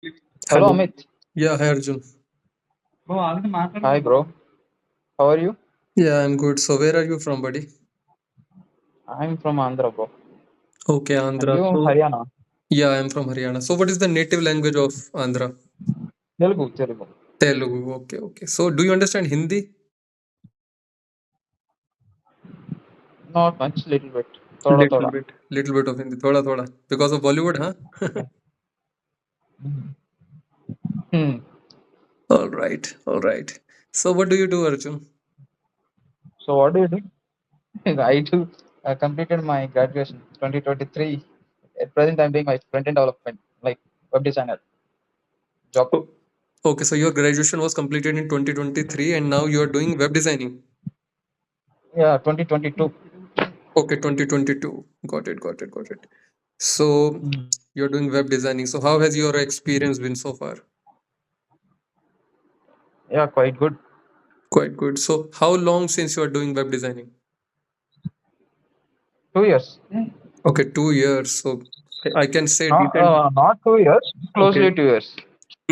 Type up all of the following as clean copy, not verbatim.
Hello, Hello. Amit. Yeah, hi Arjun. Hi, bro. How are you? Yeah, I'm good. So where are you from, buddy? I'm from Andhra, bro. Okay, And Andhra. you, So Haryana? yeah, I'm from Haryana. So what is the native language of Andhra? Telugu, Telugu. Telugu. Okay, okay. So do you understand Hindi? Not much, little bit. Thoda, Little thoda. bit. Little bit of Hindi. Thoda thoda. Because of Bollywood, huh? Yeah. Hmm. All right. All right. So what do you do, Arjun? So, what do you do? I do. I completed my graduation 2023. At present, I'm doing my front-end development, like web designer job. Oh, okay, so your graduation was completed in 2023 and now you are doing web designing. Yeah, 2022. Okay, 2022. Got it, got it, got it. So Hmm. you're doing web designing. So how has your experience been so far? Yeah, quite good. Quite good. So how long since you are doing web designing? 2 years. Okay, 2 years. So I can say Not, decent. not 2 years. Okay, Closely 2 years.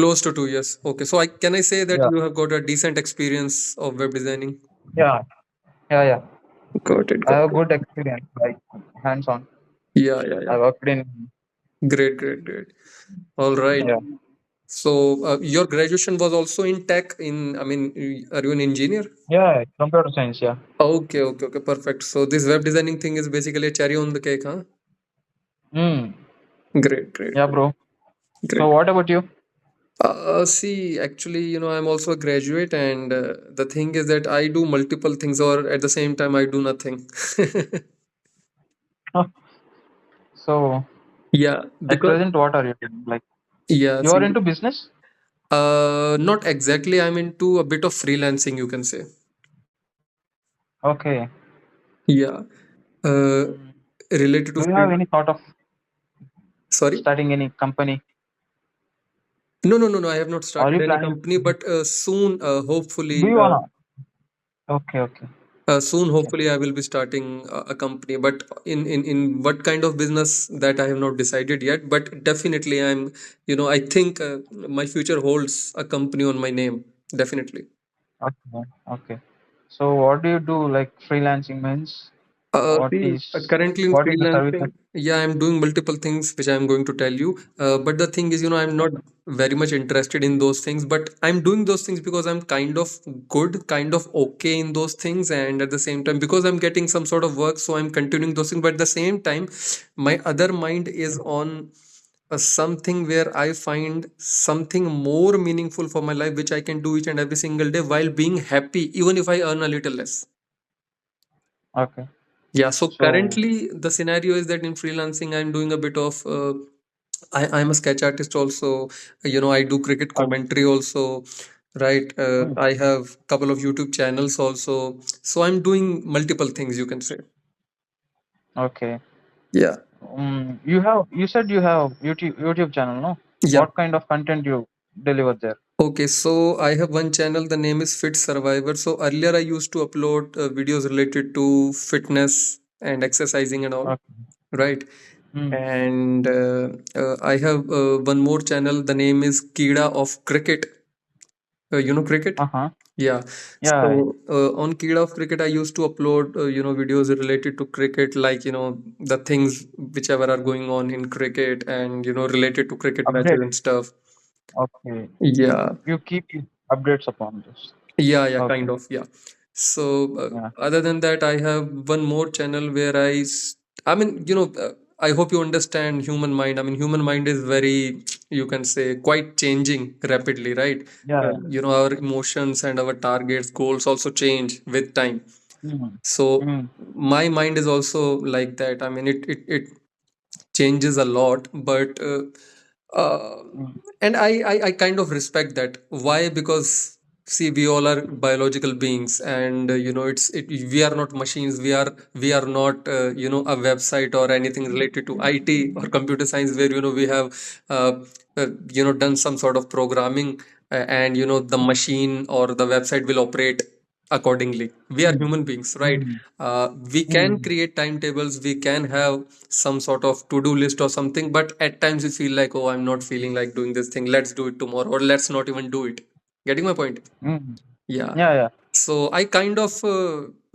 close to 2 years. Okay, so I can I say that Yeah. you have got a decent experience of web designing? Yeah. Yeah. Yeah. Got it, I got have it. good experience, like hands-on. Yeah, yeah, I yeah. worked in. Great, great, great. All right. Yeah. So your graduation was also in tech. I mean, are you an engineer? Yeah, computer science. Yeah. Okay, okay, okay, perfect. So this web designing thing is basically a cherry on the cake, huh? Hmm. Great, great, Yeah, great, bro. So, great. what about you? See, actually, I'm also a graduate, and the thing is that I do multiple things, or at the same time, I do nothing. So, Yeah, at because present, what are you doing? Like, yeah, you are see, into business? not exactly. I'm into a bit of freelancing, you can say. Okay. Yeah, uh, Mm. related to Do you have free. any thought of Sorry. starting any company? No, no, no, no. I have not Are started you any planning? company, but soon, Do hopefully, you wanna? Okay, okay, okay. hopefully, I will be starting a company. But in what kind of business that I have not decided yet. But definitely, I think my future holds a company on my name. Definitely. Okay, okay. So, what do you do? Like, freelancing means what See, is currently in what is the services? freelancing, yeah, I'm doing multiple things which I'm going to tell you. But the thing is, I'm not very much interested in those things, but I'm doing those things because I'm kind of good, kind of okay in those things. And at the same time, because I'm getting some sort of work, so I'm continuing those things. But at the same time, my other mind is on something where I find something more meaningful for my life, which I can do each and every single day while being happy, even if I earn a little less. Okay. Yeah, so So, currently the scenario is that in freelancing, I'm doing a bit of, I'm a sketch artist also. I do cricket okay. commentary also, right? Hmm. I have couple of YouTube channels also. So I'm doing multiple things, you can say. Okay. Yeah. You said you have YouTube channel, no? Yeah. What kind of content you deliver there? Okay, so I have one channel, the name is Fit Survivor. So earlier I used to upload videos related to fitness and exercising and all, Okay. right? Hmm. And I have one more channel, the name is Kida of Cricket. Cricket? Uh-huh. Yeah. Yeah. So on Kida of Cricket, I used to upload, videos related to cricket, like, the things whichever are going on in cricket and, related to cricket matches Update. and stuff. Okay. Yeah. You keep updates upon this. Yeah, yeah, Okay. kind of. Yeah. So, Yeah. other than that, I have one more channel where I mean, I hope you understand human mind. I mean, human mind is very, you can say, quite changing rapidly, right? Yeah. Our emotions and our targets, goals also change with time. Mm. So, Mm. my mind is also like that. I mean, it changes a lot, but uh, Mm. and I kind of respect that. Why? Because see, we all are biological beings, and we are not machines. We are not a website or anything related to IT or computer science where we have uh, done some sort of programming, and the machine or the website will operate accordingly. We are Mm. human beings, right? Mm. We can Mm. create timetables, we can have some sort of to-do list or something, but at times we feel like, oh, I'm not feeling like doing this thing. Let's do it tomorrow, or let's not even do it. Getting my point? Mm. Yeah. Yeah, yeah, So I kind of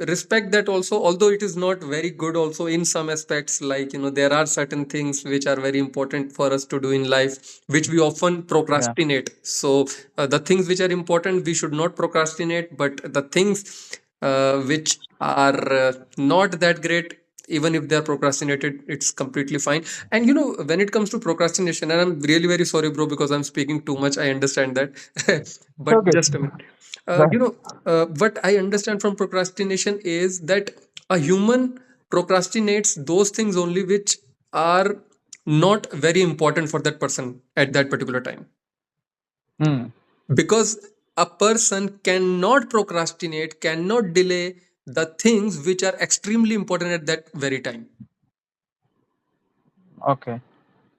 respect that also, although it is not very good also in some aspects. Like, there are certain things which are very important for us to do in life, which we often yeah. procrastinate. So the things which are important, we should not procrastinate, but the things which are not that great, even if they are procrastinated, it's completely fine. And when it comes to procrastination, and I'm really very sorry, bro, because I'm speaking too much. I understand that. But Okay. just a minute. What I understand from procrastination is that a human procrastinates those things only which are not very important for that person at that particular time. Mm. Because a person cannot procrastinate, cannot delay the things which are extremely important at that very time. Okay.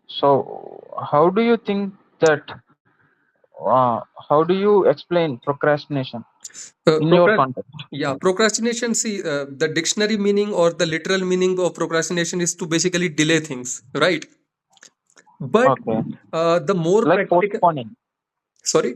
So, how do you think that? How do you explain procrastination Uh, in your procrast- context? yeah, procrastination. See, the dictionary meaning or the literal meaning of procrastination is to basically delay things, right? But Okay. the more Like practical, postponing, sorry,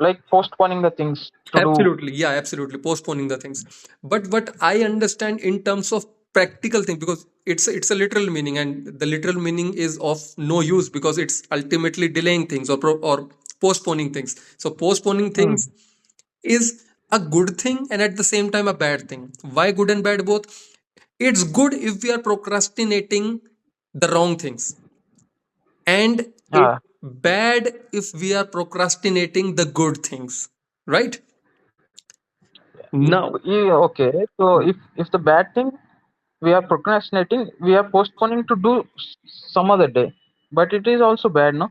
like postponing the things to do. absolutely, yeah, absolutely, postponing the things. But what I understand in terms of practical thing, because it's a literal meaning, and the literal meaning is of no use because it's ultimately delaying things or postponing things. So postponing Mm. things is a good thing and at the same time a bad thing. Why good and bad both? It's good if we are procrastinating the wrong things, and it's Yeah. bad if we are procrastinating the good things, right? If, Now, okay. So if the bad thing we are procrastinating, we are postponing to do some other day, but it is also bad, no?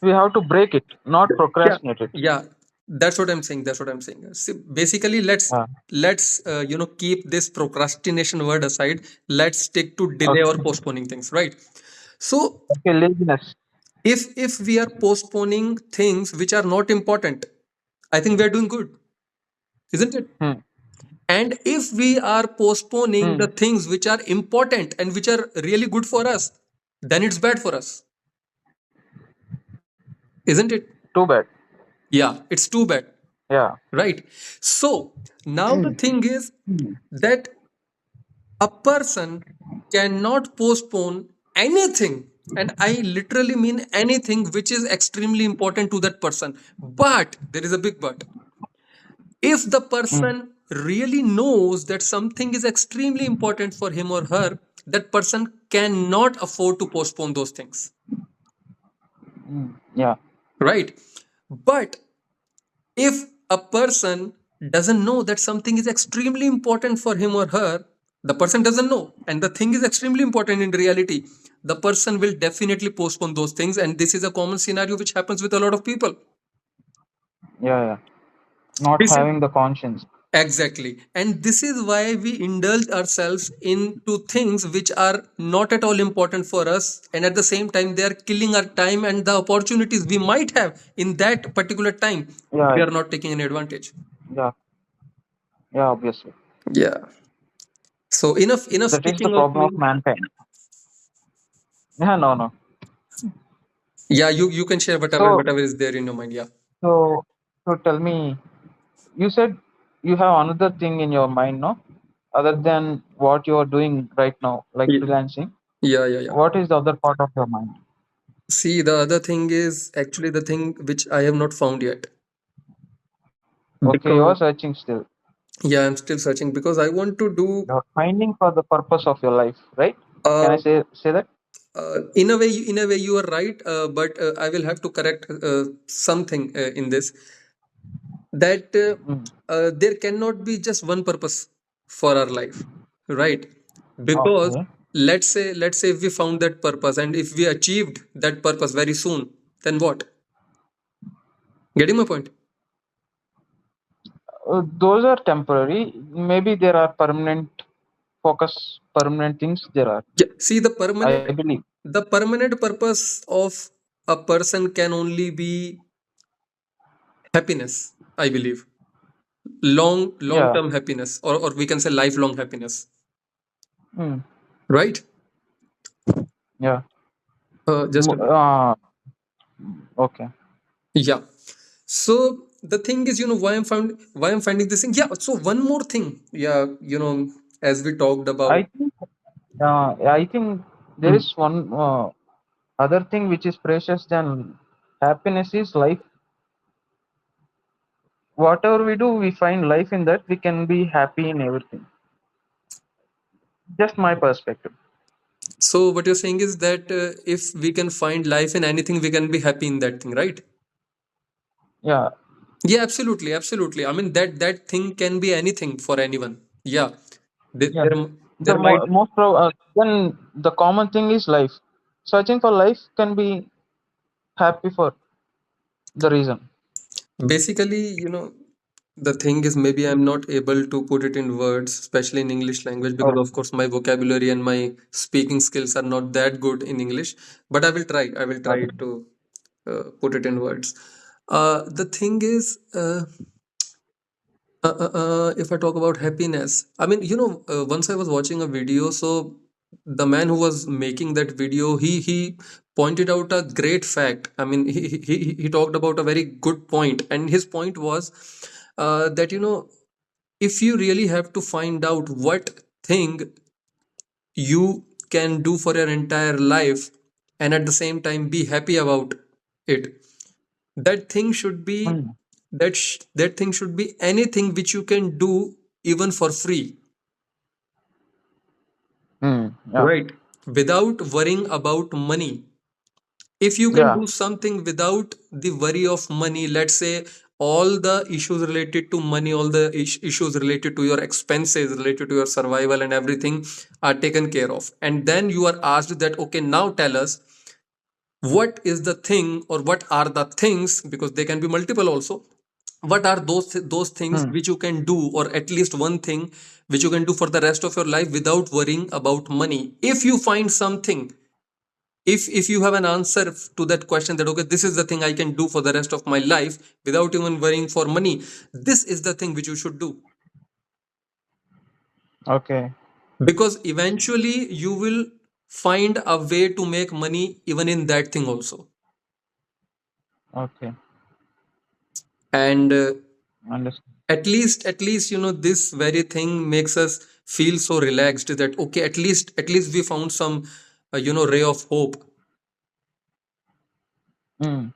We have to break it, not yeah, procrastinate it. yeah, that's what I'm saying. That's what I'm saying. See, basically, Yeah. let's keep this procrastination word aside. Let's stick to delay or Okay. postponing things, right? So, Okay. Laziness. if we are postponing things which are not important, I think we are doing good, isn't it? Hmm. And if we are postponing the Hmm. things which are important and which are really good for us, then it's bad for us, isn't it? Too bad. Yeah, it's too bad, Yeah. right? So now the Hmm. thing is Hmm. that a person cannot postpone anything. And I literally mean anything which is extremely important to that person. But there is a big but. If the Hmm. person really knows that something is extremely important for him or her, that person cannot afford to postpone those things, Hmm. Yeah. right? But if a person doesn't know that something is extremely important for him or her, the person doesn't know, and the thing is extremely important in reality, the person will definitely postpone those things. And this is a common scenario which happens with a lot of people. Yeah. Yeah. Not This is having the conscience. exactly. And this is why we indulge ourselves into things which are not at all important for us. And at the same time, they are killing our time and the opportunities we might have in that particular time. We Yeah. are not taking any advantage. Yeah. Yeah. Obviously. Yeah. So enough That is the speaking of problem of me. mankind. Yeah. No. No. Yeah, you can share whatever So whatever is there in your mind. Yeah. so so tell me. You said you have another thing in your mind, no? Other than what you are doing right now, like Ye- freelancing. Yeah, yeah, yeah. What is the other part of your mind? See, the other thing is actually the thing which I have not found yet. Okay, you are Because searching still. yeah, I'm still searching because I want to do You're finding for the purpose of your life, right? Can I uh, say that? in a way you are right, but I will have to correct something in this, that Mm. there cannot be just one purpose for our life, right? Because Okay. let's say if we found that purpose and if we achieved that purpose very soon, then what? Getting my point? Those are temporary. Maybe there are permanent focus, permanent things. There are, Yeah. See, I believe. the permanent purpose of a person can only be happiness, I believe. long Yeah. term happiness, or we can say lifelong happiness, Mm. right? Yeah. Just a, Okay. yeah. So the thing is, why I'm finding this thing. Yeah. So one more thing. Yeah. As we talked I about. think I think there Mm. is one other thing which is precious than happiness is life. Whatever we do, we find life in that. We can be happy in everything. Just my perspective. So what you're saying is that if we can find life in anything, we can be happy in that thing, right? Yeah. Yeah, absolutely, absolutely. I mean that thing can be anything for anyone. Yeah, there Yeah. there, there might Then the common thing is life. Searching for life can be happy for the reason. basically, the thing is maybe I'm not able to put it in words, especially in English language, because Oh, of course my vocabulary and my speaking skills are not that good in English. But I will try. I will try okay. to put it in words. The thing is. If I talk about happiness, I mean, once I was watching a video, so the man who was making that video, he pointed out a great fact. I mean, he talked about a very good point, and his point was that if you really have to find out what thing you can do for your entire life, and at the same time be happy about it, that thing should be Mm. that thing should be anything which you can do even for free, Mm. Yeah. right? Without worrying about money. If you can Yeah. do something without the worry of money, let's say all the issues related to money, all the issues related to your expenses, related to your survival and everything are taken care of, and then you are asked that, okay, now tell us what is the thing, or what are the things, because they can be multiple also, what are those things Mm. which you can do, or at least one thing which you can do for the rest of your life without worrying about money. If you find something, if you have an answer to that question, that okay, this is the thing I can do for the rest of my life without even worrying for money, this is the thing which you should do, Okay. because eventually you will find a way to make money even in that thing also. Okay. And Understand. at least this very thing makes us feel so relaxed that okay, at least we found some ray of hope, Mm.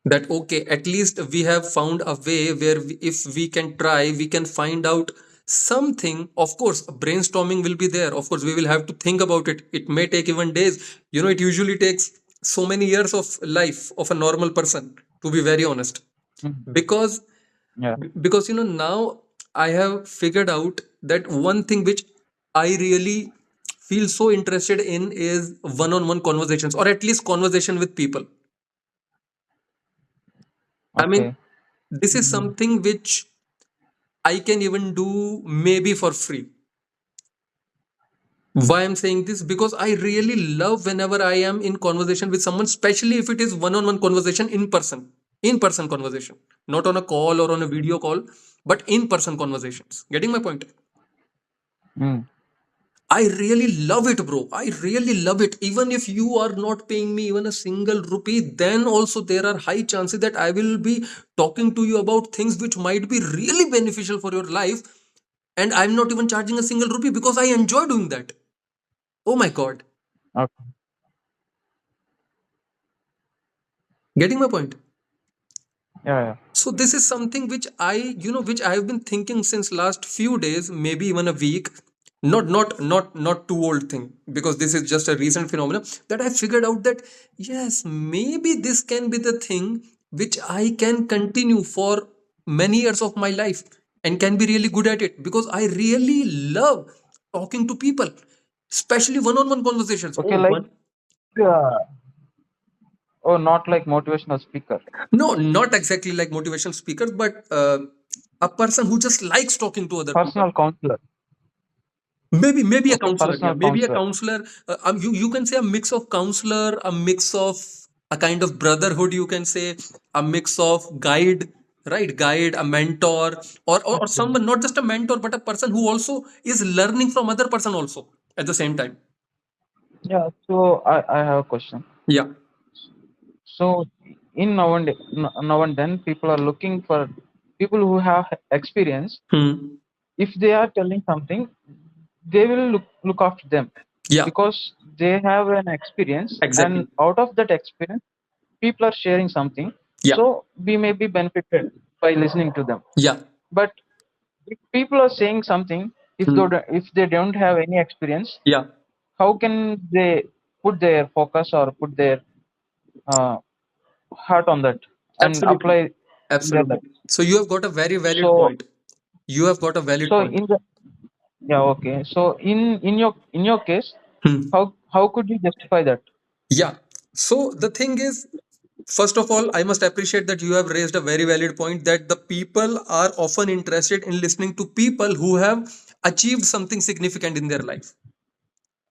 that okay, at least we have found a way where if we can try, we can find out something. Of course brainstorming will be there, of course we will have to think about it, it may take even days, it usually takes so many years of life of a normal person, to be very honest. Mm. because Yeah. because now I have figured out that one thing which I really feel so interested in is one-on-one conversations, or at least conversation with people. I mean, Okay. this is Mm. something which I can even do maybe for free. Why I'm saying this? Because I really love whenever I am in conversation with someone, especially if it is one-on-one conversation in person conversation, not on a call or on a video call, but in person conversations. Getting my point? Mm. I really love it, bro. I really love it. Even if you are not paying me even a single rupee, then also there are high chances that I will be talking to you about things which might be really beneficial for your life. And I'm not even charging a single rupee because I enjoy doing that. Oh my God. Okay. Getting my point? Yeah. Yeah. So this is something which which I have been thinking since last few days, maybe even a week. Not too old thing, because this is just a recent phenomenon that I figured out that yes, maybe this can be the thing which I can continue for many years of my life and can be really good at it, because I really love talking to people, especially one-on-one conversations. Okay. Oh, Like, one. uh, oh, not like motivational speaker. No, not exactly like motivational speakers, but a person who just likes talking to other people. Personal counselor. Maybe a Okay. counselor. Yeah, Personal maybe a counselor. counselor. You can say a mix of counselor, a mix of a kind of brotherhood. You can say a mix of guide. right? Guide, a mentor, or Okay. someone, not just a mentor, but a person who also is learning from other person also at the same time. Yeah. So I have a question. Yeah. So in now and then, people are looking for people who have experience. Hmm. If they are telling something, they will look after them Yeah. because they have an experience, and Exactly. out of that experience, people are sharing something. Yeah. So we may be benefited by listening to them. Yeah. But if people are saying something, Hmm. if they don't have any experience, Yeah. how can they put their focus or put their uh, heart on that and Absolutely. apply in their Absolutely. life? So you have got a very valid So point. You have got a valid so point. in the yeah, okay. So in your case, Hmm. how could you justify that? Yeah. So the thing is, first of all, I must appreciate that you have raised a very valid point that the people are often interested in listening to people who have achieved something significant in their life.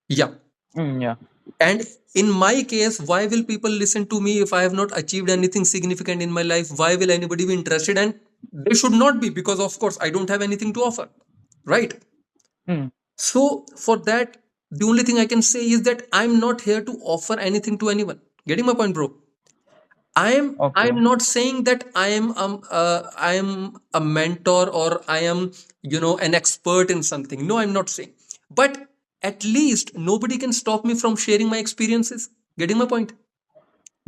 Yeah. Yeah. And in my case, why will people listen to me if I have not achieved anything significant in my life? Why will anybody be interested? And they should not be, because, of course, I don't have anything to offer. Right. Mm, So, for that, the only thing I can say is that I'm not here to offer anything to anyone. Getting my point, bro? I'm okay. not saying that I am a mentor or I am, an expert in something. No, I'm not saying. But at least nobody can stop me from sharing my experiences. Getting my point?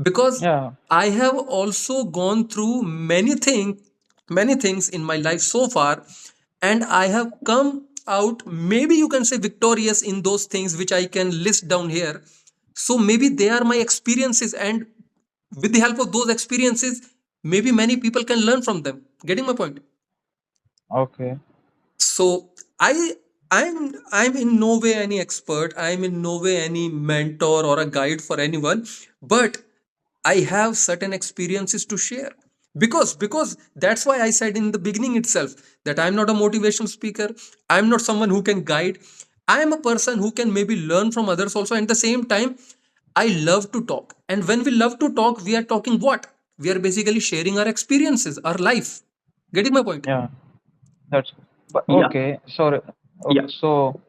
Because Yeah. I have also gone through many things in my life so far, and I have come out, maybe you can say, victorious in those things which I can list down here. So maybe they are my experiences, and with the help of those experiences, maybe many people can learn from them. Getting my point? Okay. So i I'm in no way any expert, I'm in no way any mentor or a guide for anyone, but I have certain experiences to share. Because that's why I said in the beginning itself that I'm not a motivational speaker, I'm not someone who can guide. I am a person who can maybe learn from others also. And at the same time, I love to talk, and when we love to talk, we are talking what? We are basically sharing our experiences, our life. Getting my point? Yeah. That's but Yeah. okay. Sorry. Okay. Yeah. So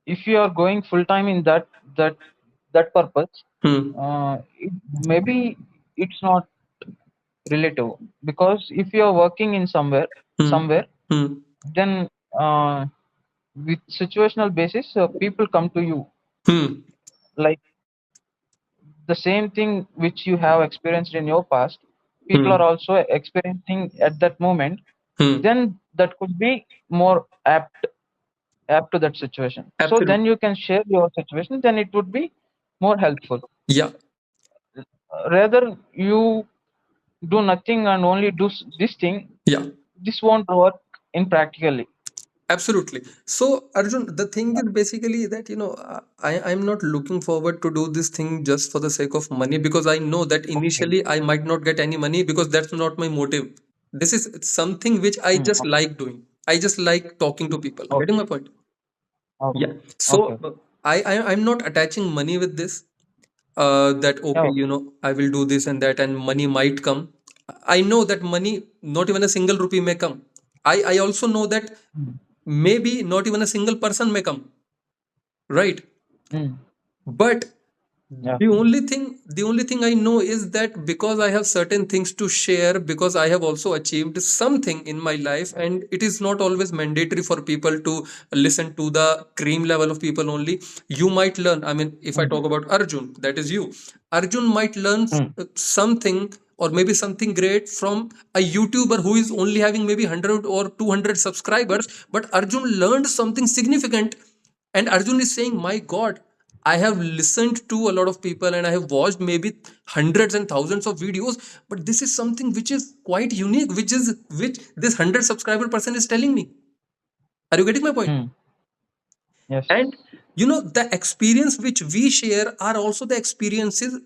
if you are going full time in that that purpose, Hmm. maybe it's not relative because if you are working in Hmm. somewhere, Hmm. then uh, with situational basis, people come to you Hmm. like the same thing which you have experienced in your past. People are Hmm. also experiencing at that moment. Hmm. Then that could be more apt to that situation. So then Absolutely. you can share your situation. Then it would be more helpful. Yeah. Rather, you do nothing and only do this thing. Yeah. This won't work in practically. Absolutely. So, Arjun, the thing is basically that, I'm not looking forward to do this thing just for the sake of money, because I know that Okay. initially I might not get any money, because that's not my motive. This is something which I just Okay. like doing. I just like talking to people. Getting Okay. my point? Okay. Yeah. Okay. So, I'm not attaching money with this. That Yeah. okay, Okay. I will do this and that, and money might come. I know that money, not even a single rupee may come. I also know that Mm. maybe not even a single person may come, right? Mm. But Yeah. the only thing I know is that because I have certain things to share, because I have also achieved something in my life, and it is not always mandatory for people to listen to the cream level of people only. You might learn. I mean, if I Mm. talk about Arjun, that is you. Arjun might learn Mm. something, or maybe something great from a YouTuber who is only having maybe 100 or 200 subscribers, but Arjun learned something significant. And Arjun is saying, my God, I have listened to a lot of people and I have watched maybe hundreds and thousands of videos, but this is something which is quite unique, which this 100 subscriber person is telling me. Are you getting my point? Mm. Yes. And the experience which we share are also the experiences,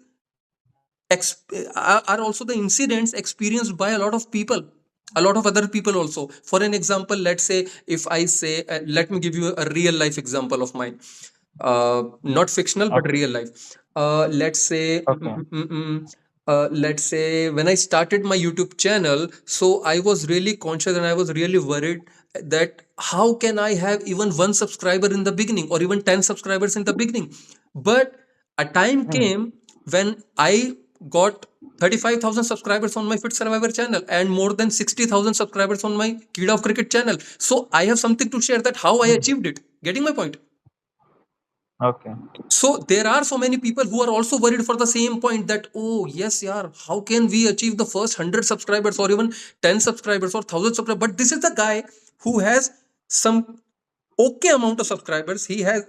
are also the incidents experienced by a lot of people, a lot of other people also. For an example, let's say, if I say, let me give you a real life example of mine, not fictional but Okay. real life. Let's say, Okay. let's say when I started my YouTube channel, so I was really conscious and I was really worried that how can I have even one subscriber in the beginning or even 10 subscribers in the beginning. But a time Mm. came when I got 35,000 subscribers on my Fit Survivor channel and more than 60,000 subscribers on my Kid of Cricket channel. So I have something to share that how I Mm. achieved it. Getting my point? Okay. So there are so many people who are also worried for the same point that, oh yes, yaar, how can we achieve the first 100 subscribers or even 10 subscribers or 1,000 subscribers? But this is the guy who has some okay amount of subscribers. He has,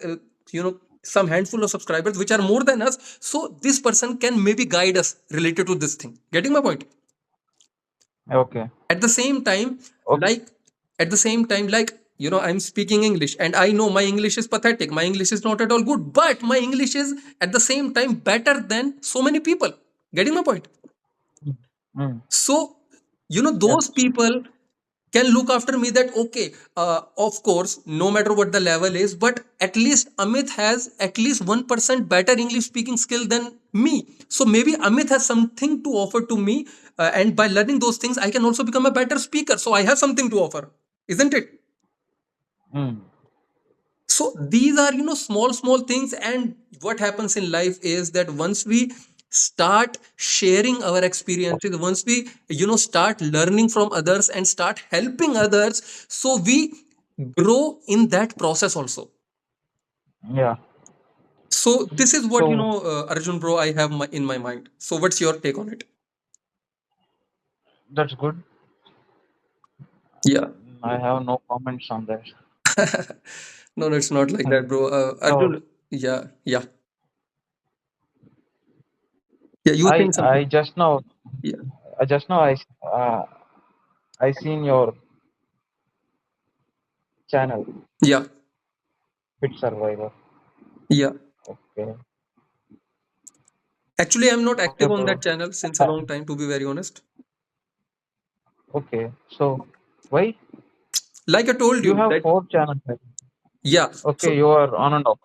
some handful of subscribers which are more than us. So this person can maybe guide us related to this thing. Getting my point? Okay. At the same time, Okay. like at the same time, like I'm speaking English and I know my English is pathetic, my English is not at all good, but my English is at the same time better than so many people. Getting my point? Mm. Mm. So those Yes. people can look after me that okay, of course, no matter what the level is, but at least Amit has at least 1% better English speaking skill than me. So maybe Amit has something to offer to me, and by learning those things I can also become a better speaker, so I have something to offer, isn't it? Mm. So these are small things, and what happens in life is that once we start sharing our experiences, once we start learning from others and start helping others, so we grow in that process also. Yeah. So this is what So Arjun bro, I have in my mind. So what's your take on it? that's good. Yeah. I have no comments on that. No, it's not like that, bro. So Arjun, yeah, yeah, yeah, you I think I something? just now Yeah, I just now uh, I seen your channel, yeah, Fit Survivor. yeah. Okay. Actually, I'm not Okay, active on bro. that channel since a Uh, long time, to be very honest. Okay. So why Like I told you you have that, four channels? yeah. Okay, So you are on and off.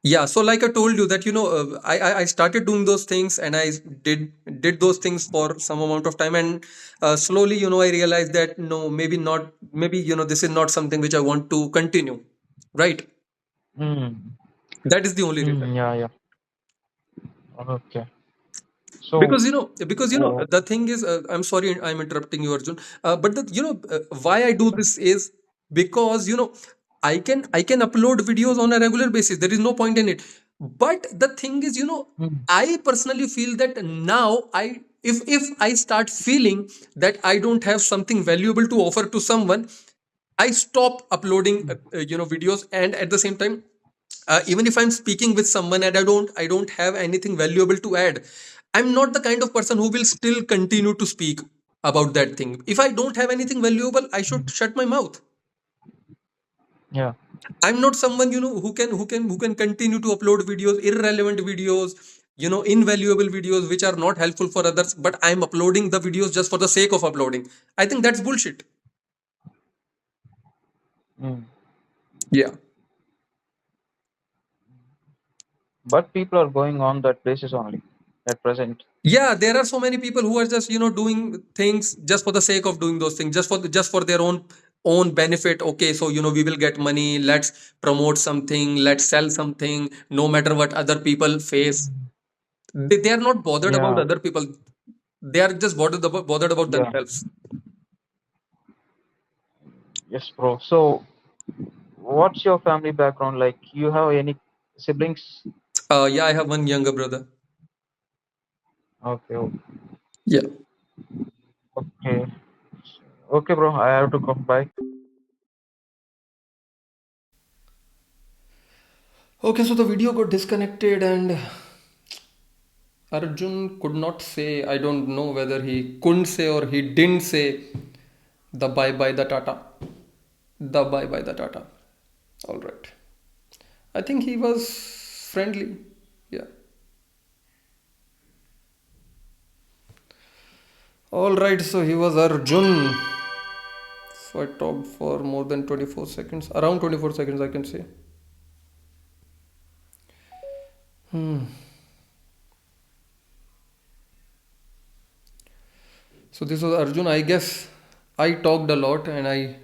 yeah, so like I told you that I started doing those things and I did those things for some amount of time, and slowly I realized that no, maybe not, maybe this is not something which I want to continue, right? Mm. That is the only reason. Mm, yeah, yeah. Okay. So, Because the thing is, I'm sorry I'm interrupting you, Arjun, but why I do this is because I can upload videos on a regular basis, there is no point in it. But the thing is, mm, I personally feel that now I if I start feeling that I don't have something valuable to offer to someone, I stop uploading videos. And at the same time, even if I'm speaking with someone and I don't have anything valuable to add, I'm not the kind of person who will still continue to speak about that thing. If I don't have anything valuable, I should mm, shut my mouth. yeah. I'm not someone who can continue to upload videos, irrelevant videos, invaluable videos which are not helpful for others, but I'm uploading the videos just for the sake of uploading. I think that's bullshit. Mm. Yeah. But people are going on that basis only at present. Yeah, there are so many people who are just doing things just for the sake of doing those things, just for their own benefit. Okay, so we will get money, let's promote something, let's sell something, no matter what other people face. They are not bothered about Yeah. other people, they are just bothered about Yeah. themselves. Yes, bro. So, what's your family background like? You have any siblings? Yeah, I have one younger brother. Okay. Yeah. Okay. Okay, bro. I have to go. Bye. Okay, so the video got disconnected and Arjun could not say, I don't know whether he couldn't say or he didn't say the bye bye, the tata. The bye bye, the tata. All right. I think he was friendly. Yeah. All right. So he was Arjun. So I talked for more than 24 seconds, around 24 seconds, I can say. Hmm. So this was Arjun. I guess I talked a lot and I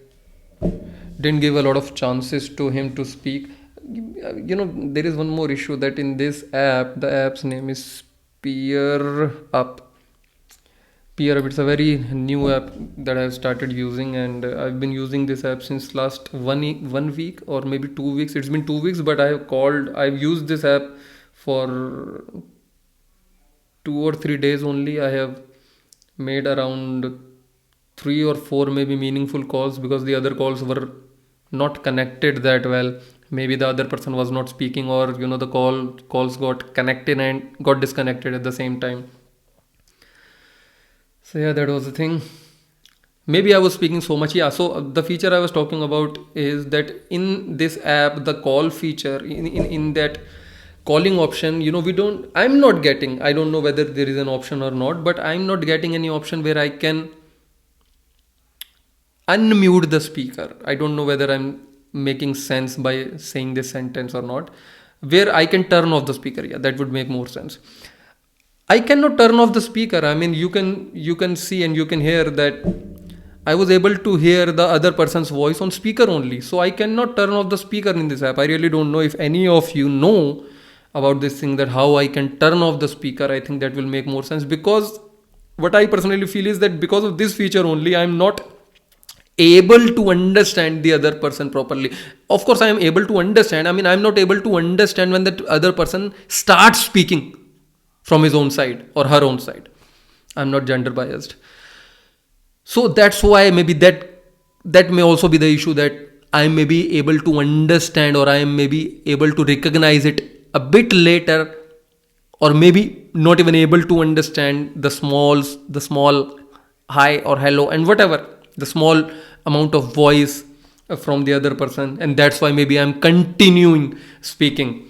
didn't give a lot of chances to him to speak. There is one more issue that in this app, the app's name is Peer Up. Peerup, it's a very new app that I've started using, and I've been using this app since last 1 week or maybe 2 weeks. It's been 2 weeks, but I've used this app for 2 or 3 days only. I have made around 3 or 4 maybe meaningful calls because the other calls were not connected that well. Maybe the other person was not speaking, or the calls got connected and got disconnected at the same time. So yeah, that was the thing. Maybe I was speaking so much. Yeah, so the feature I was talking about is that in this app, the call feature, in that calling option, I'm not getting, I don't know whether there is an option or not, but I'm not getting any option where I can unmute the speaker. I don't know whether I'm making sense by saying this sentence or not. Where I can turn off the speaker. Yeah, that would make more sense. I cannot turn off the speaker. I mean, you can see and you can hear that I was able to hear the other person's voice on speaker only. So I cannot turn off the speaker in this app. I really don't know if any of you know about this thing, that how I can turn off the speaker. I think that will make more sense, because what I personally feel is that because of this feature only, I'm not able to understand the other person properly. Of course I am able to understand. I mean, I'm not able to understand when the other person starts speaking from his own side or her own side. I'm not gender biased. So that's why maybe that may also be the issue, that I may be able to understand, or I may be able to recognize it a bit later, or maybe not even able to understand the small hi or hello and whatever, the small amount of voice from the other person, and that's why maybe I'm continuing speaking.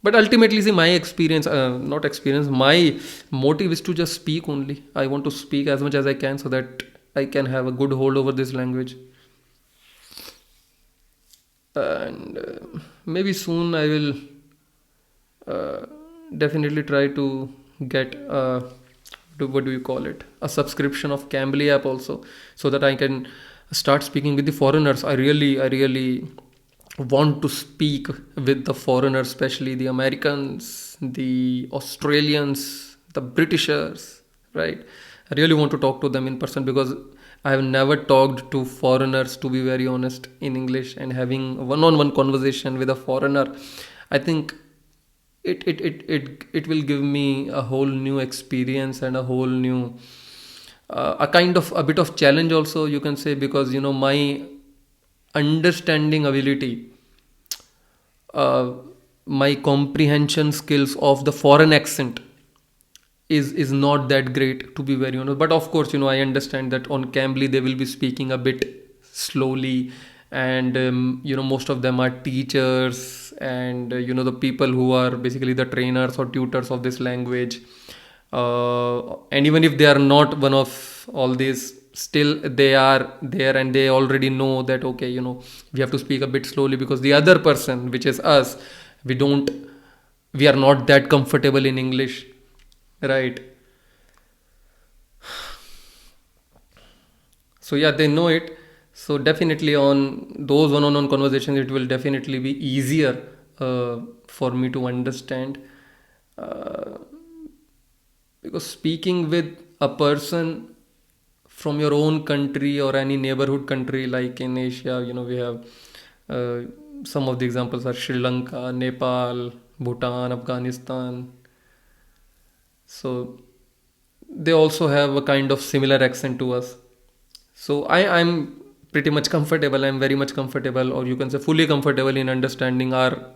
But ultimately, see, my experience, not experience, my motive is to just speak only. I want to speak as much as I can so that I can have a good hold over this language. And maybe soon I will uh, definitely try to get what do you call it, a subscription of Cambly app also, so that I can start speaking with the foreigners. I really want to speak with the foreigners, especially the Americans, the Australians, the Britishers, right? I really want to talk to them in person, because I have never talked to foreigners, to be very honest, in English, and having a one-on-one conversation with a foreigner, I think it will give me a whole new experience and a whole new a kind of a bit of challenge also, you can say, because my understanding ability, uh, my comprehension skills of the foreign accent is not that great, to be very honest. But of course, I understand that on Cambly they will be speaking a bit slowly, and most of them are teachers, and the people who are basically the trainers or tutors of this language. And even if they are not one of all these, still they are there, and they already know that, okay, we have to speak a bit slowly, because the other person, which is us, we don't we are not that comfortable in English, right? So yeah, they know it. So definitely on those one-on-one conversations, it will definitely be easier for me to understand, uh, because speaking with a person from your own country or any neighborhood country, like in Asia, we have uh, some of the examples are Sri Lanka, Nepal, Bhutan, Afghanistan. So they also have a kind of similar accent to us. So I'm pretty much comfortable. I'm very much comfortable, or you can say fully comfortable, in understanding our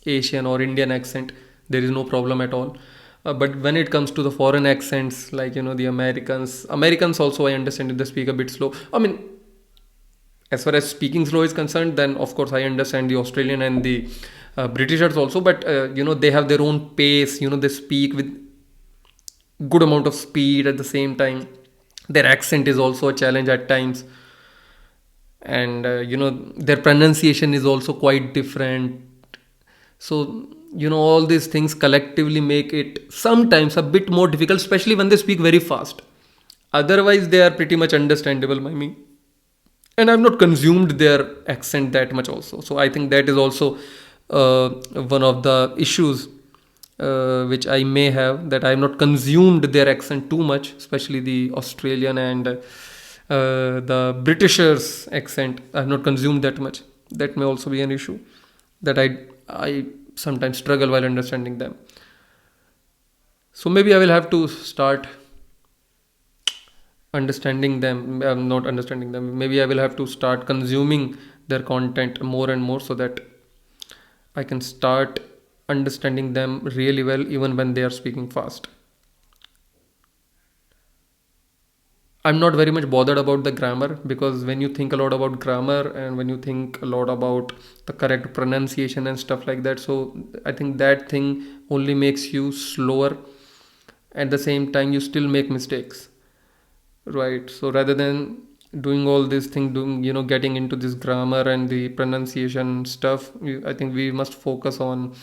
Asian or Indian accent. There is no problem at all. But when it comes to the foreign accents, like the Americans also, I understand if they speak a bit slow. I mean, as far as speaking slow is concerned, then of course I understand the Australian and the Britishers also. But they have their own pace. They speak with good amount of speed at the same time. Their accent is also a challenge at times, and their pronunciation is also quite different. So all these things collectively make it sometimes a bit more difficult, especially when they speak very fast. Otherwise they are pretty much understandable by me, and I've not consumed their accent that much also. So I think that is also uh, one of the issues which I may have, that I have not consumed their accent too much, especially the Australian and the Britishers accent. I have not consumed that much. That may also be an issue, that I sometimes struggle while understanding them. So maybe I will have to start understanding them. I'm not understanding them. Maybe I will have to start consuming their content more and more, so that I can start understanding them really well, even when they are speaking fast. I'm not very much bothered about the grammar, because when you think a lot about grammar and when you think a lot about the correct pronunciation and stuff like that, so I think that thing only makes you slower. At the same time, you still make mistakes, right? So rather than doing all this thing, doing, getting into this grammar and the pronunciation stuff, I think we must focus on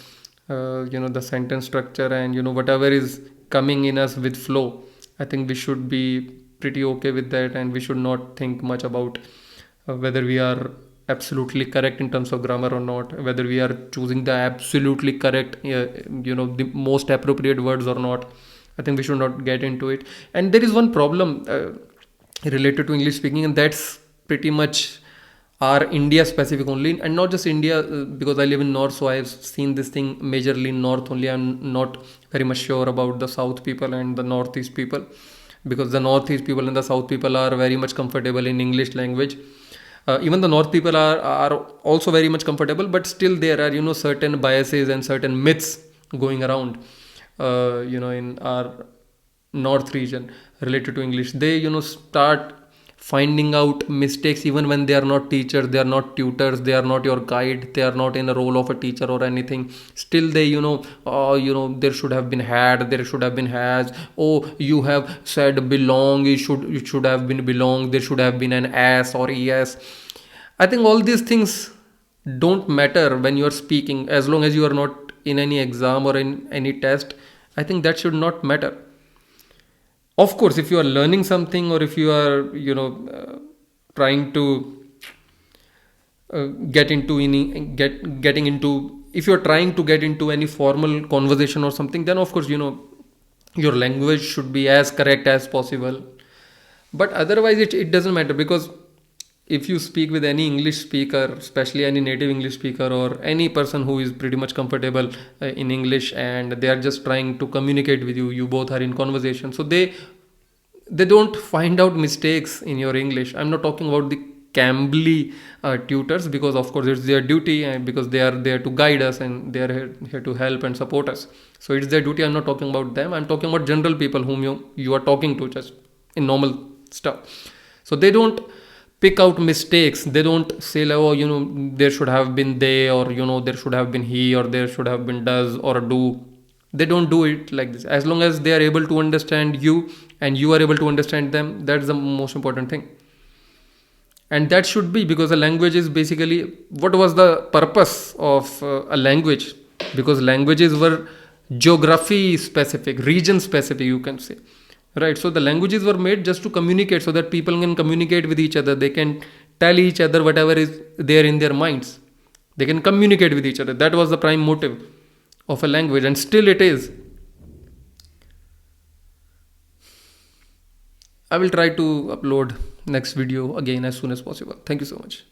the sentence structure, and whatever is coming in us with flow. I think we should be pretty okay with that, and we should not think much about whether we are absolutely correct in terms of grammar or not, whether we are choosing the absolutely correct the most appropriate words or not. I think we should not get into it. And there is one problem related to English speaking, and that's pretty much our India specific only, and not just India, because I live in North, so I have seen this thing majorly in North only. I'm not very much sure about the South people and the Northeast people, because the Northeast people and the South people are very much comfortable in English language. Even the North people are also very much comfortable, but still there are certain biases and certain myths going around in our North region related to English. They start finding out mistakes even when they are not teachers, they are not tutors, they are not your guide, they are not in a role of a teacher or anything. Still they oh, there should have been had, there should have been has. Oh, you have said belong, it should have been belong, there should have been an s or es. I think all these things don't matter when you are speaking, as long as you are not in any exam or in any test. I think that should not matter. Of course, if you are learning something, or if you are trying to getting into, if you're trying to get into any formal conversation or something, then of course your language should be as correct as possible. But otherwise it doesn't matter, because if you speak with any English speaker, especially any native English speaker, or any person who is pretty much comfortable in English, and they are just trying to communicate with you, you both are in conversation, so they don't find out mistakes in your English. I'm not talking about the Cambly tutors, because of course it's their duty, and because they are there to guide us, and they are here to help and support us. So it's their duty. I'm not talking about them. I'm talking about general people whom you are talking to, just in normal stuff. So they don't pick out mistakes. They don't say like, oh, there should have been they, or there should have been he, or there should have been does or do. They don't do it like this. As long as they are able to understand you, and you are able to understand them, that's the most important thing. And that should be, because a language is basically, what was the purpose of a language? Because languages were geography specific, region specific, you can say, right? So the languages were made just to communicate, so that people can communicate with each other, they can tell each other whatever is there in their minds, they can communicate with each other. That was the prime motive of a language, and still it is. I will try to upload next video again as soon as possible. Thank you so much.